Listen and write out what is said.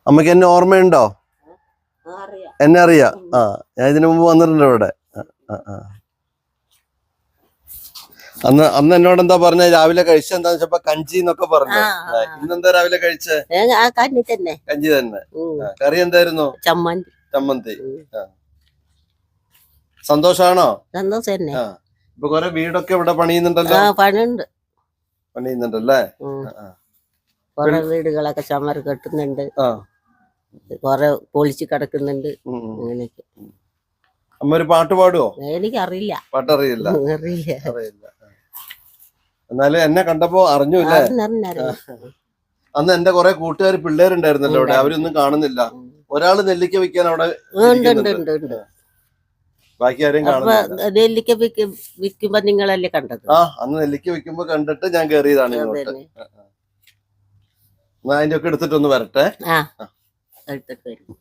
അമ്മക്ക് എന്നെ ഓർമ്മയുണ്ടോ? എന്നെ അറിയാം. ആ, ഞാൻ ഇതിനു മുമ്പ് വന്നിട്ടുണ്ട് ഇവിടെ. അന്ന് എന്നോട് എന്താ പറഞ്ഞ, രാവിലെ കഴിച്ച എന്താന്ന് വെച്ചപ്പോ കഞ്ചി എന്നൊക്കെ പറഞ്ഞു. ഇന്നെന്താ രാവിലെ കഴിച്ചേ? കഞ്ചി തന്നെ. കറി എന്തായിരുന്നു? ചമ്മന്തി. സന്തോഷാണോ? സന്തോഷം. ഇപ്പൊ കൊറേ വീടൊക്കെ ഇവിടെ പണിയുന്നുണ്ടല്ലോ. പണിയുന്നുണ്ടല്ലേ? കൊറേ വീടുകളൊക്കെ ചമര് കെട്ടുന്നുണ്ട്, കൊറേ പൊളിച്ച് കിടക്കുന്നുണ്ട്. അങ്ങനെയൊക്കെ. അമ്മ ഒരു പാട്ട് പാടുവോ? എനിക്കറിയില്ല. പാട്ടറിയില്ല. എന്നാലും എന്നെ കണ്ടപ്പോ അറിഞ്ഞൂല്ലേ? അന്ന് എന്റെ കൊറേ കൂട്ടുകാർ പിള്ളേരുണ്ടായിരുന്നല്ലോ അവിടെ, അവരൊന്നും കാണുന്നില്ല. ഒരാള് നെല്ലിക്ക വിൽക്കാൻ അവിടെ ബാക്കി ആരെയും കാണുന്നില്ല. നെല്ലിക്ക വിൽക്കുമ്പോ നിങ്ങളല്ലേ കണ്ടത്? അന്ന് നെല്ലിക്ക വിൽക്കുമ്പോ കണ്ടിട്ട് ഞാൻ കേറിയതാണ് ഇങ്ങോട്ട്. എന്നാ അതിന്റെ ഒക്കെ എടുത്തിട്ടൊന്ന് വരട്ടെ. എടുത്തിട്ട് വരും.